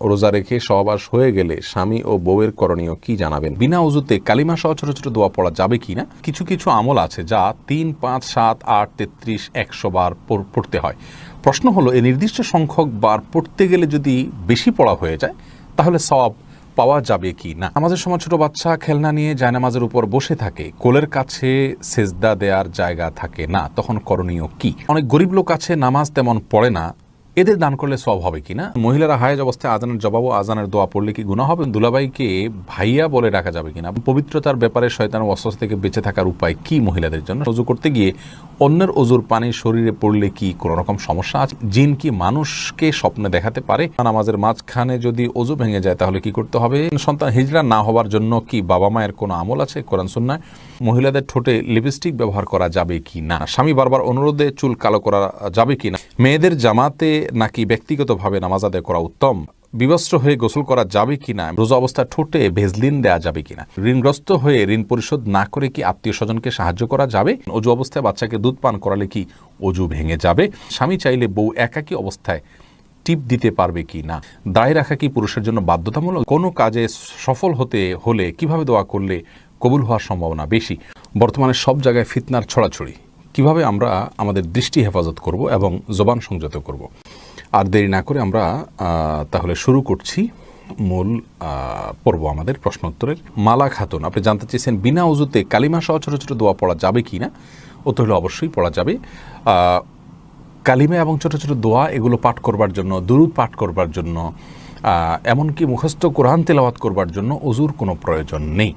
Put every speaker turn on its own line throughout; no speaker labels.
রোজা রেখে সহবাস হয়ে গেলে স্বামী ও বউয়ের করণীয় কি জানাবেন? বিনা উযুতে কালিমা সহ ছোট ছোট দোয়া পড়া যাবে কিনা? কিছু কিছু আমল আছে যা 3, 5, 7, 8, 33, 100 বার পড়তে হয়। প্রশ্ন হলো, এই নির্দিষ্ট সংখ্যক বার পড়তে গেলে যদি বেশি পড়া হয়ে যায় তাহলে সওয়াব পাওয়া যাবে কি না? আমাদের সময় ছোট বাচ্চা খেলনা নিয়ে জায়নামাজের উপর বসে থাকে, কোলের কাছে সেজদা দেওয়ার জায়গা থাকে না, তখন করণীয় কি? অনেক গরিব লোক আছে, নামাজ তেমন পড়ে না, এদের দান করলে সওয়াব হবে কিনা? মহিলারা হায়েজ অবস্থায় আজানের জবাব ও আজানের দোয়া পড়লে কি গুনাহ হবে? দুলাভাইকে ভাইয়া বলে ডাকা যাবে কিনা? পবিত্রতার ব্যাপারে শয়তানের ওয়াসওয়াসা থেকে বেঁচে থাকার উপায় কি মহিলাদের জন্য? ওযু করতে গিয়ে অন্যের ওযুর পানি শরীরে পড়লে কি কোনো রকম সমস্যা আছে? জিন কি মানুষকে স্বপ্নে দেখাতে পারে? নামাজের মাঝখানে যদি ওযু ভেঙে যায় তাহলে কি করতে হবে? সন্তান হিজড়া না হওয়ার জন্য কি বাবা মায়ের কোনো আমল আছে কোরআন সুন্নাহ? মহিলাদের ঠোঁটে লিপস্টিক ব্যবহার করা যাবে কি না? স্বামী বারবার অনুরোধে চুল কালো করা যাবে কি না? মেয়েদের জামাতে নাকি ব্যক্তিগতভাবে নামাজ আদায় করা উত্তম? বিবস্ত্র হয়ে গোসল করা যাবে কিনা? রোজা অবস্থায় ঠোঁটে ভেজলিন দেওয়া যাবে কিনা? ঋণগ্রস্ত হয়ে ঋণ পরিশোধ না করে কি আত্মীয় স্বজনকে সাহায্য করা যাবে? অজু অবস্থায় বাচ্চাকে দুধ পান করালে কি অজু ভেঙে যাবে? স্বামী চাইলে বউ একাকী অবস্থায় টিপ দিতে পারবে কি না? দায় রাখা কি পুরুষের জন্য বাধ্যতামূলক? কোনো কাজে সফল হতে হলে কিভাবে দোয়া করলে কবুল হওয়ার সম্ভাবনা বেশি? বর্তমানে সব জায়গায় ফিতনার ছড়াছড়ি, কিভাবে আমরা আমাদের দৃষ্টি হেফাজত করব এবং জবান সংযত করব? আর দেরি না করে আমরা তাহলে শুরু করছি মূল পর্ব আমাদের প্রশ্ন উত্তরের। মালা খাতুন, আপনি জানতে চেয়েছেন বিনা উযুতে কালিমা সহ ছোট ছোট দোয়া পড়া যাবে কি না? উত্তর হলো অবশ্যই পড়া যাবে। কালিমা এবং ছোট ছোট দোয়া এগুলো পাঠ করবার জন্য, দুরূদ পাঠ করবার জন্য, এমনকি মুখস্থ কোরআন তেলাওয়াত করবার জন্য অজুর কোনো প্রয়োজন নেই।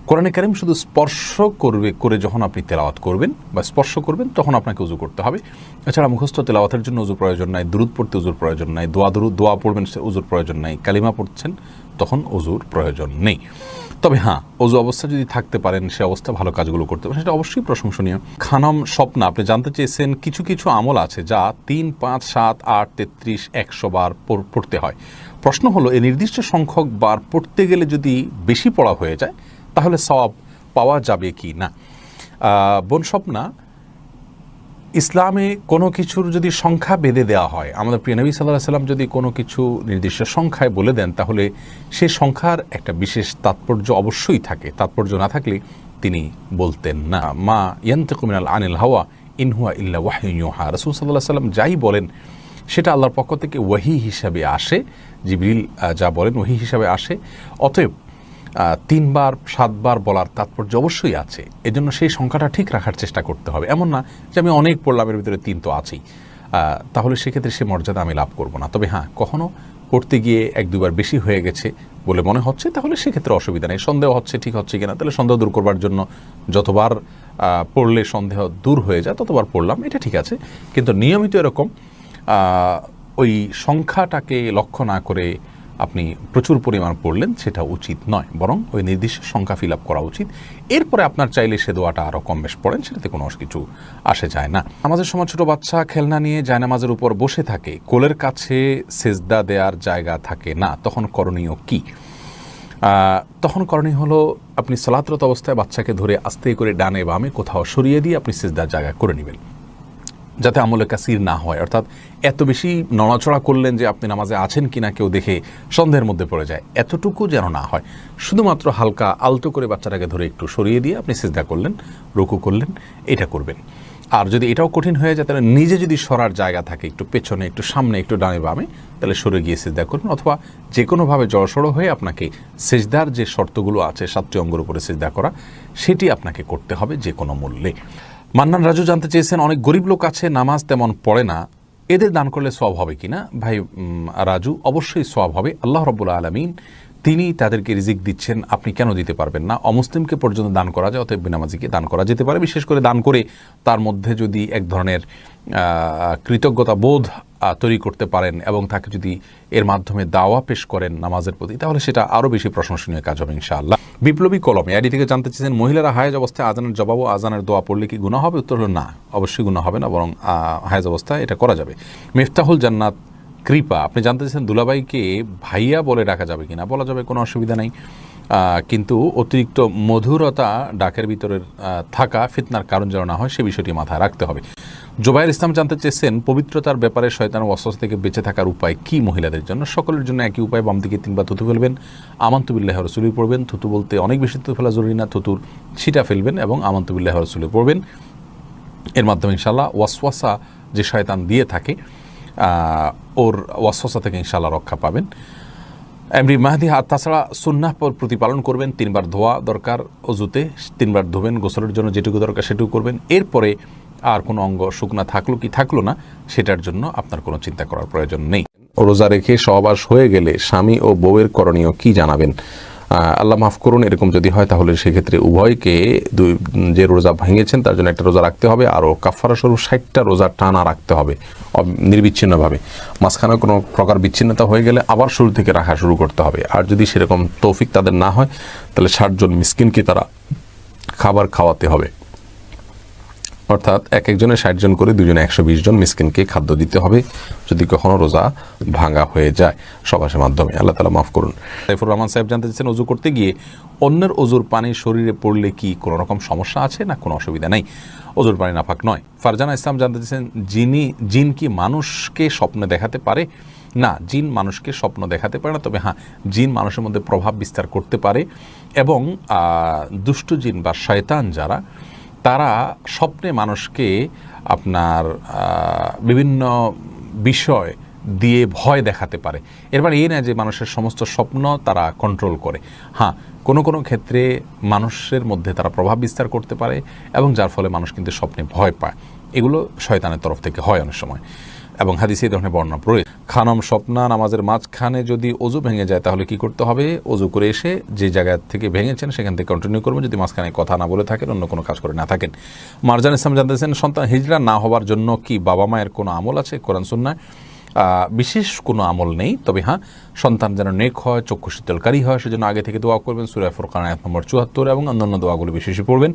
কোরআনে কারীম শুধু স্পর্শ করে যখন আপনি তেলাওয়াত করবেন বা স্পর্শ করবেন তখন আপনাকে উযু করতে হবে। এছাড়া মুখস্থ তেলাওয়াতের জন্য উযুর প্রয়োজন নাই, দুরূদ পড়তে উযুর প্রয়োজন নাই, দোয়া পড়বেন সে উযুর প্রয়োজন নাই, কালিমা পড়ছেন তখন উযুর প্রয়োজন নেই। তবে হ্যাঁ, অজু অবস্থা যদি থাকতে পারেন, সে অবস্থা ভালো কাজগুলো করতে পারেন, সেটা অবশ্যই প্রশংসনীয়। খানম স্বপ্না, আপনি জানতে চেয়েছেন কিছু কিছু আমল আছে যা 3, 5, 7, 8, 33, 100 বার পড়তে হয়। প্রশ্ন হলো, এই নির্দিষ্ট সংখ্যক বার পড়তে গেলে যদি বেশি পড়া হয়ে যায় তাহলে সওয়াব পাওয়া যাবে কি না? বোন স্বপ্না, ইসলামে কোনো কিছুর যদি সংখ্যা বেঁধে দেওয়া হয়, আমাদের প্রিয় নবী সাল্লাল্লাহু আলাইহি সাল্লাম যদি কোনো কিছু নির্দিষ্ট সংখ্যায় বলে দেন তাহলে সে সংখ্যার একটা বিশেষ তাৎপর্য অবশ্যই থাকে। তাৎপর্য না থাকলে তিনি বলতেন না। মা ইয়ানতিকু মিনাল আনিল হাওয়া ইন হুয়া ইল্লা ওয়াহয়ুন ইউহা, রাসূল সাল্লাল্লাহু আলাইহি সাল্লাম যাই বলেন সেটা আল্লাহর পক্ষ থেকে ওয়াহি হিসাবে আসে। জিবরিল যা বলেন ওয়াহি হিসাবে আসে। অতএব 3 বার 7 বার বলার তাৎপর্য অবশ্যই আছে। এজন্য সেই সংখ্যাটা ঠিক রাখার চেষ্টা করতে হবে। এমন না যে আমি অনেক পড়লাম, এর ভিতরে 3 তো আছেই, তাহলে সেক্ষেত্রে সে মর্যাদা আমি লাভ করব না। তবে হ্যাঁ, কখনো পড়তে গিয়ে 1-2 বার বেশি হয়ে গেছে বলে মনে হচ্ছে তাহলে সেক্ষেত্রে অসুবিধা নেই। সন্দেহ হচ্ছে ঠিক হচ্ছে কিনা, তাহলে সন্দেহ দূর করবার জন্য যতবার পড়লে সন্দেহ দূর হয়ে যায় ততবার পড়লাম, এটা ঠিক আছে। কিন্তু নিয়মিত এরকম ওই সংখ্যাটাকে লক্ষ্য না করে আপনি প্রচুর পরিমাণ পড়লেন সেটা উচিত নয়, বরং ওই নির্দিষ্ট সংখ্যা ফিল আপ করা উচিত। এরপরে আপনার চাইলে সে দোয়াটা আরও কম বেশ পড়েন, সেটাতে কোনো কিছু আসে যায় না। আমাদের সময় ছোট বাচ্চা খেলনা নিয়ে জায়নামাজের উপর বসে থাকে, কোলের কাছে সেজদা দেওয়ার জায়গা থাকে না, তখন করণীয় কি? তখন করণীয় হলো, আপনি সালাতরত অবস্থায় বাচ্চাকে ধরে আস্তে করে ডানে বামে কোথাও সরিয়ে দিয়ে আপনি সেজদার জায়গা করে নেবেন, যাতে আমলে কাসির না হয়। অর্থাৎ এত বেশি নড়াচড়া করলেন যে আপনি নামাজে আছেন কিনা কেউ দেখে সন্দেহের মধ্যে পড়ে যায়, এতটুকু যেন না হয়। শুধুমাত্র হালকা আলতো করে বাচ্চাটাকে ধরে একটু সরিয়ে দিয়ে আপনি সিজদা করলেন, রুকু করলেন, এটা করবেন। আর যদি এটাও কঠিন হয়ে যায় তাহলে নিজে যদি সরার জায়গা থাকে, একটু পেছনে, একটু সামনে, একটু ডানে বামে, তাহলে সরে গিয়ে সিজদা করবেন। অথবা যে কোনোভাবে জড়সড় হয়ে আপনাকে সিজদার যে শর্তগুলো আছে 7টি অঙ্গের উপরে সিজদা করা, সেটি আপনাকে করতে হবে যে কোনো মূল্যে। মান্নান রাজু জানতে চেয়েছেন অনেক গরিব লোক আছে, নামাজ তেমন পড়ে না, এদের দান করলে সওয়াব হবে কিনা? ভাই রাজু, অবশ্যই সওয়াব হবে। আল্লাহ রাব্বুল আলামিন তিনি তাদেরকে রিজিক দিচ্ছেন, আপনি কেন দিতে পারবেন না? অমুসলিমকে পর্যন্ত দান করা যায়, অতএব বেনামাজিকে দান করা যেতে পারে। বিশেষ করে দান করে তার মধ্যে যদি এক ধরনের কৃতজ্ঞতা বোধ তৈরি করতে পারেন এবং তাকে যদি এর মাধ্যমে দাওয়া পেশ করেন নামাজের প্রতি, তাহলে সেটা আরও বেশি প্রশংসনীয় কাজ হবে ইনশাআল্লাহ। বিপ্লবী কলমে আইডি থেকে জানতে চেয়েছেন মহিলারা হায়েজ অবস্থায় আজানের জবাব ও আজানের দোয়া পড়লে কি গুনাহ হবে? উত্তর হলো না, অবশ্যই গুনাহ হবে না, বরং হায়েজ অবস্থায় এটা করা যাবে। মিফতাহুল জান্নাত কৃপা, আপনি জানতে চেয়েছেন দুলাভাইকে ভাইয়া বলে ডাকা যাবে কিনা? বলা যাবে, কোনো অসুবিধা নেই। কিন্তু অতিরিক্ত মধুরতা ডাকের ভিতরে থাকা ফিতনার কারণ যেন না হয় সে বিষয়টি মাথায় রাখতে হবে। জোবায়ের ইসলাম জানতে চেয়েছেন পবিত্রতার ব্যাপারে শয়তানের ওয়াসওয়াসা থেকে বেঁচে থাকার উপায় কি মহিলাদের জন্য? সকলের জন্য একই উপায়, বাম দিকে 3 বার থুতু ফেলবেন, আমানতু বিল্লাহি ওয়া রাসূলিহি পড়বেন। থুতু বলতে অনেক বেশি থুতু ফেলা জরুরি না, থুতুর ছিটা ফেলবেন এবং আমানতু বিল্লাহি ওয়া রাসূলিহি পড়বেন। এর মাধ্যমে ইনশাআল্লাহ ওয়াসওয়াসা যে শয়তান দিয়ে থাকে ওর ওয়াসওয়াসা থেকে ইনশাআল্লাহ রক্ষা পাবেন। এমরি মাহদি হাত তাছাড়া সুন্নাহ প্রতিপালন করবেন। 3 বার ধোয়া দরকার অজুতে, 3 বার ধোবেন, গোসলের জন্য যেটুকু দরকার সেটুকু করবেন। এরপরে আর কোনো অঙ্গ শুকনা থাকলো কি থাকলো না সেটার জন্য আপনার কোনো চিন্তা করার প্রয়োজন নেই। রোজা রেখে সহবাস হয়ে গেলে স্বামী ও বউয়ের করণীয় কি জানাবেন? আল্লাহ মাফ করুন, এরকম যদি হয় তাহলে সেক্ষেত্রে উভয়কে যে রোজা ভেঙেছেন তার জন্য একটা রোজা রাখতে হবে, আরও কাফারা স্বরূপ 60টা রোজা টানা রাখতে হবে নির্বিচ্ছিন্নভাবে। মাঝখানে কোনো প্রকার বিচ্ছিন্নতা হয়ে গেলে আবার শুরু থেকে রাখা শুরু করতে হবে। আর যদি সেরকম তৌফিক তাদের না হয় তাহলে 60 জন মিসকিনকে তারা খাবার খাওয়াতে হবে, অর্থাৎ এক একজনের 60 জন করে, দুজনে 120 জন মিসকিনকে খাদ্য দিতে হবে যদি কখনো রোজা ভাঙা হয়ে যায় সবাসের মাধ্যমে। আল্লাহ তাআলা মাফ করুন। সাইফুর রহমান সাহেব জানতে চাচ্ছেন অজু করতে গিয়ে অন্যের অজুর পানি শরীরে পড়লে কি কোনো রকম সমস্যা আছে না কোনো অসুবিধা নেই? অজুর পানি নাপাক নয়। ফারজানা ইসলাম জানতে চাচ্ছেন জিন কি মানুষকে স্বপ্নে দেখাতে পারে? না, জিন মানুষকে স্বপ্ন দেখাতে পারে না, তবে হ্যাঁ জিন মানুষের মধ্যে প্রভাব বিস্তার করতে পারে এবং দুষ্ট জিন বা শয়তান যারা তারা স্বপ্নে মানুষকে আপনার বিভিন্ন বিষয় দিয়ে ভয় দেখাতে পারে। এর মানে এই না যে মানুষের সমস্ত স্বপ্ন তারা কন্ট্রোল করে। হ্যাঁ, কোনো কোনো ক্ষেত্রে মানুষের মধ্যে তারা প্রভাব বিস্তার করতে পারে এবং যার ফলে মানুষ কিন্তু স্বপ্নে ভয় পায়। এগুলো শয়তানের তরফ থেকে হয় অনেক সময় এবং হাদিসে এই ধরনের বর্ণনা পড়ে। খানম স্বপ্না নামাজের মাঝখানে যদি অজু ভেঙে যায় তাহলে কি করতে হবে? অজু করে এসে যে জায়গা থেকে ভেঙেছেন সেখান থেকে কন্টিনিউ করবেন, যদি মাঝখানে কথা না বলে থাকেন, অন্য কোনো কাজ করে না থাকেন। মারজান ইসলাম জানতেছেন সন্তান হিজড়া না হবার জন্য কি বাবা মায়ের কোনো আমল আছে কোরআন সুন্নাহ? বিশেষ কোনো আমল নেই, তবে হ্যাঁ সন্তান যেন নেক হয়, চক্ষু শীতলকারী হয় সেজন্য আগে থেকে দোয়া করবেন। সূরা ফুরকান আয়াত নম্বর 74 এবং অন্যান্য দোয়াগুলো বেশি বেশি পড়বেন।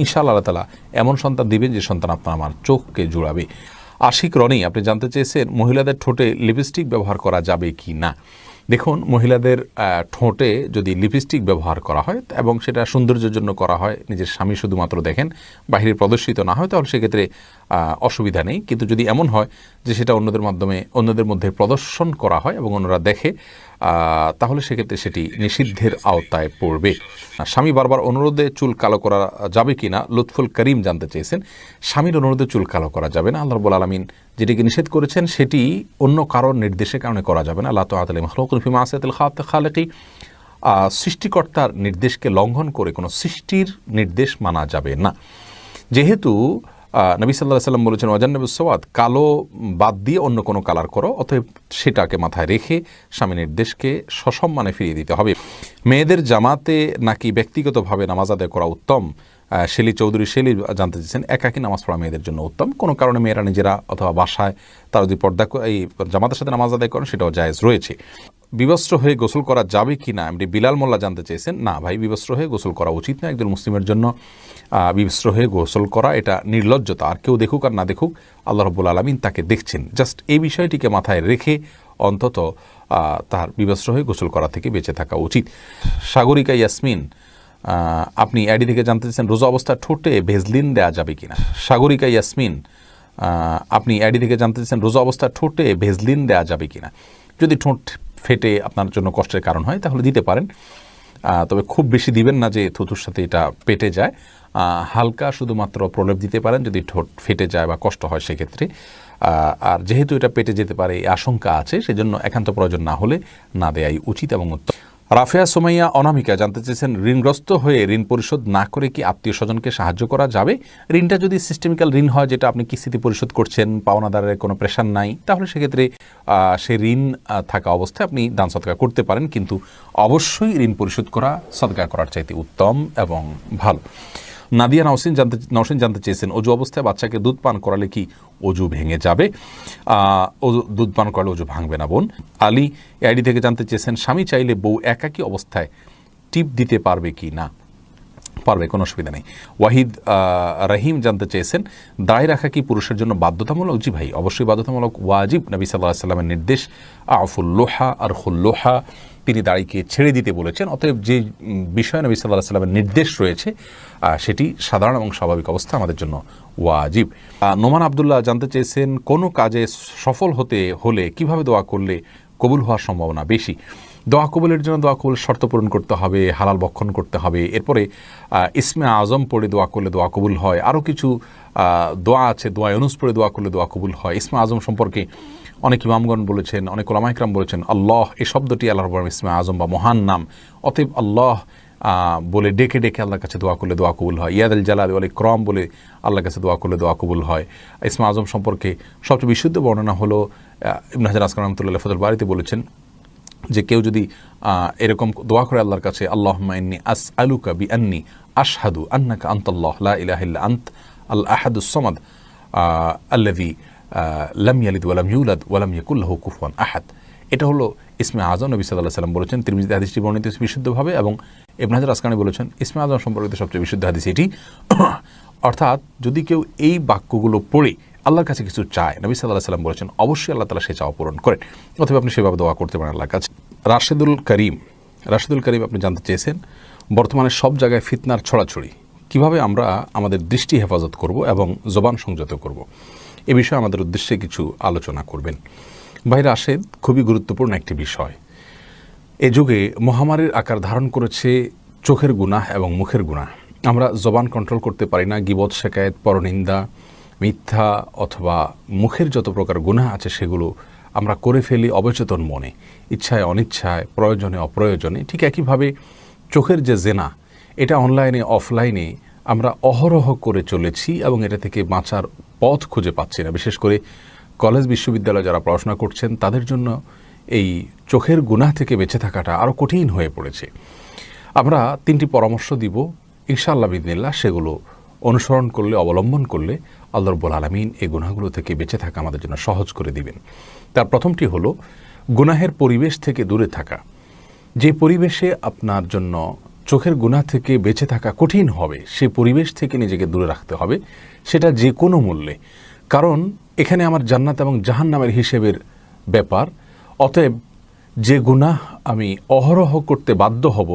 ইনশাআল্লাহ আল্লাহ তাআলা এমন সন্তান দিবেন যে সন্তান আপনার আমার চোখকে জুড়াবে। আশিক রনি আপনি জানতে চেয়েছেন মহিলাদের ঠোঁটে লিপস্টিক ব্যবহার করা যাবে কি না? দেখুন, মহিলাদের ঠোঁটে যদি লিপস্টিক ব্যবহার করা হয় এবং সেটা সৌন্দর্যের জন্য করা হয়, নিজের স্বামী শুধুমাত্র দেখেন, বাহিরে প্রদর্শিত না হয়, তাহলে সেক্ষেত্রে অসুবিধা নেই। কিন্তু যদি এমন হয় যে সেটা অন্যদের মধ্যে প্রদর্শন করা হয় এবং অন্যরা দেখে, তাহলে সেক্ষেত্রে সেটি নিষিদ্ধের আওতায় পড়বে। স্বামী বারবার অনুরোধে চুল কালো করা যাবে কি না? লুৎফুল করিম জানতে চেয়েছেন স্বামীর অনুরোধে চুল কালো করা যাবে না। আল্লাহ রাব্বুল আলামিন যেটিকে নিষেধ করেছেন সেটি অন্য কারোর নির্দেশের কারণে করা যাবে না। লা তাআতা লি মাখলুকিন ফি মাসিয়াতিল খালিকি, সৃষ্টিকর্তার নির্দেশকে লঙ্ঘন করে কোনো সৃষ্টির নির্দেশ মানা যাবে না। যেহেতু নবী সাল্লাল্লাহু আলাইহি সাল্লাম বলেছেন ওয়াজান্নাবুস সাওয়াদ, কালো বাদ দিয়ে অন্য কোনো কালার করো, অতএব সেটাকে মাথায় রেখে স্বামী নির্দেশকে সসম্মানে ফিরিয়ে দিতে হবে। মেয়েদের জামাতে নাকি ব্যক্তিগতভাবে নামাজ আদায় করা উত্তম? শেলি চৌধুরী জানতে চেয়েছেন একাকী নামাজ পড়া মেয়েদের জন্য উত্তম। কোনো কারণে মেয়েরা নিজেরা অথবা বাসায় তারা যদি এই জামাতের সাথে নামাজ আদায় করেন সেটাও জায়েজ রয়েছে। বিবস্ত্র হয়ে গোসল করা যাবে কি না? এমনি বিলাল মোল্লা জানতে চেয়েছেন না ভাই, বিবস্ত্র হয়ে গোসল করা উচিত না। একজন মুসলিমের জন্য বিবস্ত্র হয়ে গোসল করা এটা নির্লজ্জতা। আর কেউ দেখুক আর না দেখুক, আল্লাহ রাব্বুল আলামিন তাকে দেখছেন। জাস্ট এই বিষয়টিকে মাথায় রেখে অন্তত তার বিবস্ত্র হয়ে গোসল করা থেকে বেঁচে থাকা উচিত। সাগরিকা ইয়াসমিন আপনি আইডি থেকে জানতে চেয়েছেন রোজা অবস্থায় ঠোঁটে ভেজলিন দেওয়া যাবে কিনা? সাগরিকা ইয়াসমিন আপনি আইডি থেকে জানতে চেয়েছেন রোজা অবস্থায় ঠোঁটে ভেজলিন দেওয়া যাবে কিনা? যদি ঠোঁট ফেটে আপনার জন্য কষ্টের কারণ হয় তাহলে দিতে পারেন, তবে খুব বেশি দিবেন না যে থুতুর সাথে এটা পেটে যায়। হালকা শুধুমাত্র প্রলেপ দিতে পারেন যদি ঠোঁট ফেটে যায় বা কষ্ট হয় সেক্ষেত্রে। আর যেহেতু এটা পেটে যেতে পারে এই আশঙ্কা আছে, সেজন্য একান্ত প্রয়োজন না হলে না দেয়াই উচিত এবং উত্তম। রাফেয়া সুমাইয়া অনামিকা জানতে চেয়েছেন ঋণগ্রস্ত হয়ে ঋণ পরিশোধ না করে কি আত্মীয় স্বজনকে সাহায্য করা যাবে? ঋণটা যদি সিস্টেমিক্যাল ঋণ হয়, যেটা আপনি কিস্তিতে পরিশোধ করছেন, পাওনাদারের কোনো প্রেশার নাই, তাহলে সেক্ষেত্রে সে ঋণ থাকা অবস্থায় আপনি দান সদকা করতে পারেন, কিন্তু অবশ্যই ঋণ পরিশোধ করা সদকা করার চাইতে উত্তম এবং ভালো। নাদিয়া নওশিন জানতে চেয়েছেন অজু অবস্থায় বাচ্চাকে দুধ পান করালে কি অজু ভেঙে যাবে? দুধ পান করলে অজু ভাঙবে না বোন। আলী আইডি থেকে জানতে চেয়েছেন স্বামী চাইলে বউ একাকী অবস্থায় টিপ দিতে পারবে কি না? পারবে, কোনো অসুবিধা নেই। ওয়াহিদ রহিম জানতে চেয়েছেন দায় রাখা কি পুরুষের জন্য বাধ্যতামূলক? জি ভাই, অবশ্যই বাধ্যতামূলক, ওয়াজিব। নবী সাল্লাল্লাহু আলাইহি ওয়াসাল্লামের নির্দেশ আফুল লোহা আর খুল্লোহা, তিনি দাড়িকে ছেড়ে দিতে বলেছেন। অতএব যে বিষয় নবী সাল্লাল্লাহু আলাইহি ওয়াসাল্লামের নির্দেশ রয়েছে সেটি সাধারণ এবং স্বাভাবিক অবস্থা আমাদের জন্য ওয়াজিব। নোমান আব্দুল্লাহ জানতে চেয়েছেন, কোনো কাজে সফল হতে হলে কিভাবে দোয়া করলে কবুল হওয়ার সম্ভাবনা বেশি? দোয়া কবুলের জন্য দোয়া কবুল শর্ত পূরণ করতে হবে, হালাল ভক্ষণ করতে হবে, এরপরে ইসমে আজম পড়ে দোয়া করলে দোয়া কবুল হয়। আরও কিছু দোয়া আছে, দোয়া ইউনুস পড়ে দোয়া করলে দোয়া কবুল হয়। ইসমে আজম সম্পর্কে অনেক ইমামগণ বলেছেন, অনেক উলামা ইকরাম বলেছেন আল্লাহ এই শব্দটি আল্লাহর রব্বুল ইসমে আজম বা মহান নাম। অতএব আল্লাহ বলে ডেকে ডেকে আল্লাহর কাছে দোয়া করলে দোয়া কবুল হয়। ইয়াদ আল জালাল ওয়াল ইকরাম বলে আল্লাহর কাছে দোয়া করলে দোয়া কবুল হয়। ইসমে আজম সম্পর্কে সবচেয়ে বিশুদ্ধ বর্ণনা হলো ইবনে হাজার আসকালানি রাহমাতুল্লাহ ফাতুল বারীতে বলেছেন যে কেউ যদি এরকম দোয়া করে আল্লাহর কাছে, আল্লাহুম্মা ইন্নী আসআলুকা বিআন্নী আশহাদু আন্নাকা আনতাল্লাহ লা ইলাহা ইল্লা আনত আল আহাদুস সামাদ আল্লাযী লাম ইয়ালিদ ওয়া লাম ইউলাদ ওয়া লাম ইয়াকুল লাহু কুফুয়ান আহাদ। এটা হলো ইসমে আজম। নবী সাল্লাল্লাহু আলাইহি ওয়াসাল্লাম বলেছেন, তিরমিজিতে হাদিসটি বর্ণিত বিশুদ্ধভাবে, এবং ইবনে হাজার আসকালানি বলেছেন ইসমে আজম সম্পর্কিত সবচেয়ে বিশুদ্ধ হাদিস এটি। অর্থাৎ যদি কেউ এই বাক্যগুলো পড়ে আল্লাহর কাছে কিছু চায়, নবী সাল্লাল্লাহু আলাইহি ওয়াসাল্লাম বলেছেন অবশ্যই আল্লাহ তাআলা সেই চাওয়া পূরণ করেন। অথবা আপনি সেভাবে দোয়া করতে পারেন আল্লাহর কাছে। রাশেদুল করিম আপনি জানতে চেয়েছেন, বর্তমানে সব জায়গায় ফিতনার ছড়াছড়ি, কিভাবে আমরা আমাদের দৃষ্টি হেফাজত করব এবং জবান সংযত করব, এ বিষয়ে আমাদের উদ্দেশ্যে কিছু আলোচনা করবেন। ভাই রাশেদ, খুবই গুরুত্বপূর্ণ একটি বিষয়। এ যুগে মহামারীর আকার ধারণ করেছে চোখের গুনাহ এবং মুখের গুনাহ। আমরা জবান কন্ট্রোল করতে পারি না। গীবত, শেকায়েত, পরনিন্দা, মিথ্যা অথবা মুখের যত প্রকার গুনাহ আছে সেগুলো আমরা করে ফেলি অবচেতন মনে, ইচ্ছায় অনিচ্ছায়, প্রয়োজনে অপ্রয়োজনে। ঠিক একইভাবে চোখের যে জেনা, এটা অনলাইনে অফলাইনে আমরা অহরহ করে চলেছি এবং এটা থেকে বাঁচার পথ খুঁজে পাচ্ছি না। বিশেষ করে কলেজ বিশ্ববিদ্যালয়ে যারা পড়াশোনা করছেন তাদের জন্য এই চোখের গুনাহ থেকে বেঁচে থাকাটা আরও কঠিন হয়ে পড়েছে। আমরা 3টি পরামর্শ দিব ইনশাআল্লাহ বিদিনিল্লাহ। সেগুলো অনুসরণ করলে, অবলম্বন করলে আল্লাহ রাব্বুল আলামিন এই গুনাহগুলো থেকে বেঁচে থাকা আমাদের জন্য সহজ করে দিবেন। তার প্রথমটি হলো গুনাহের পরিবেশ থেকে দূরে থাকা। যে পরিবেশে আপনার জন্য চোখের গুনাহ থেকে বেঁচে থাকা কঠিন হবে, সেই পরিবেশ থেকে নিজেকে দূরে রাখতে হবে, সেটা যে কোনো মূল্যে। কারণ এখানে আমার জান্নাত এবং জাহান্নামের হিসেবের ব্যাপার। অতএব যে গুনাহ আমি অহরহ করতে বাধ্য হব,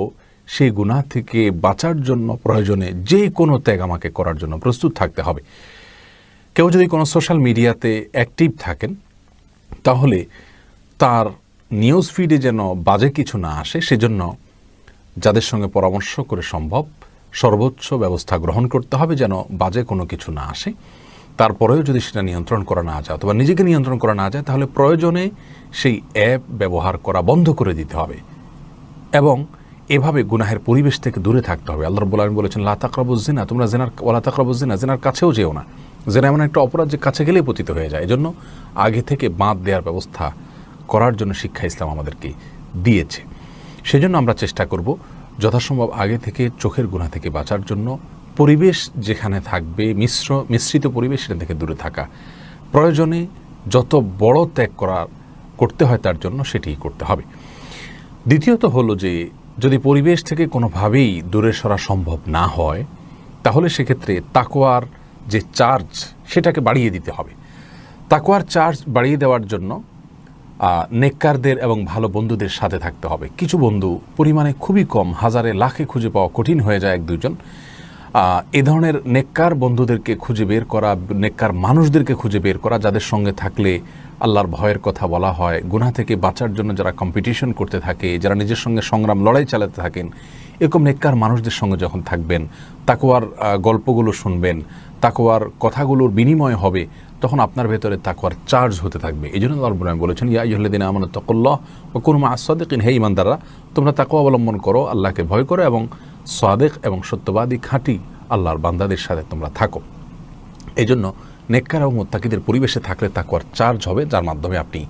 সেই গুনাহ থেকে বাঁচার জন্য প্রয়োজনে যে কোনো ত্যাগ আমাকে করার জন্য প্রস্তুত থাকতে হবে। কেউ যদি কোনো সোশ্যাল মিডিয়াতে অ্যাক্টিভ থাকেন, তাহলে তার নিউজ ফিডে যেন বাজে কিছু না আসে, সেজন্য যাদের সঙ্গে পরামর্শ করে সম্ভব সর্বোচ্চ ব্যবস্থা গ্রহণ করতে হবে যেন বাজে কোনো কিছু না আসে। তারপরেও যদি সেটা নিয়ন্ত্রণ করা না যায় অথবা নিজেকে নিয়ন্ত্রণ করা না যায়, তাহলে প্রয়োজনে সেই অ্যাপ ব্যবহার করা বন্ধ করে দিতে হবে এবং এভাবে গুনাহের পরিবেশ থেকে দূরে থাকতে হবে। আল্লাহ রাব্বুল আলামিন বলেছেন, লা তাকরাবুজ জিনা, তোমরা ওয়ালা তাকরাবুজ জিনা, জিনার কাছেও যেও না। জিনা এমন একটা অপরাধ যে কাছে গেলেই পতিত হয়ে যায়। এজন্য আগে থেকে বাঁধ দেওয়ার ব্যবস্থা করার জন্য শিক্ষা ইসলাম আমাদেরকে দিয়েছে। সেজন্য আমরা চেষ্টা করব যথাসম্ভব আগে থেকে চোখের গুনাহ থেকে বাঁচার জন্য পরিবেশ যেখানে থাকবে মিশ্রিত পরিবেশ, সেখান থেকে দূরে থাকা। প্রয়োজনে যত বড় ত্যাগ করতে হয় তার জন্য সেটিই করতে হবে। দ্বিতীয়ত হলো যে যদি পরিবেশ থেকে কোনোভাবেই দূরে সরা সম্ভব না হয়, তাহলে সেক্ষেত্রে তাকওয়ার যে চার্জ সেটাকে বাড়িয়ে দিতে হবে। তাকওয়ার চার্জ বাড়িয়ে দেওয়ার জন্য নেককারদের এবং ভালো বন্ধুদের সাথে থাকতে হবে। কিছু বন্ধু পরিমাণে খুবই কম, হাজারে লাখে খুঁজে পাওয়া কঠিন হয়ে যায় 1-2 জন। এ ধরনের নেককার বন্ধুদেরকে খুঁজে বের করা, নেককার মানুষদেরকে খুঁজে বের করা, যাদের সঙ্গে থাকলে আল্লাহর ভয়ের কথা বলা হয়, গুনাহ থেকে বাঁচার জন্য যারা কম্পিটিশন করতে থাকে, যারা নিজের সঙ্গে সংগ্রাম লড়াই চালাতে থাকেন, এরকম নেককার মানুষদের সঙ্গে যখন থাকবেন, তাকওয়ার গল্পগুলো শুনবেন, তাকওয়ার কথাগুলোর বিনিময় হবে, তখন আপনার ভেতরে তাকওয়ার চার্জ হতে থাকবে। এই জন্য আল্লাহ রাব্বুল আলামিন বলেছেন, ইয়া আইয়ুহাল্লাযীনা আমানু তাকুল্লাহ ওয়া কুনু মা'আস সাদিকিন, হে ঈমানদাররা তোমরা তাকওয়া অবলম্বন করো, আল্লাহকে ভয় করো এবং সাদিক এবং সত্যবাদী খাঁটি আল্লাহর বান্দাদের সাথে তোমরা থাকো। এই জন্য নেককার এবং মুত্তাকিদের পরিবেশে থাকলে তাকওয়ার চার্জ হবে, যার মাধ্যমে আপনি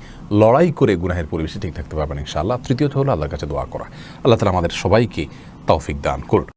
লড়াই করে গুনাহের পরিবেশে ঠিক থাকতে পারবেন ইনশাআল্লাহ। তৃতীয়ত হলো আল্লাহর কাছে দোয়া করা। আল্লাহ তাআলা আমাদের সবাইকে তৌফিক দান করুন।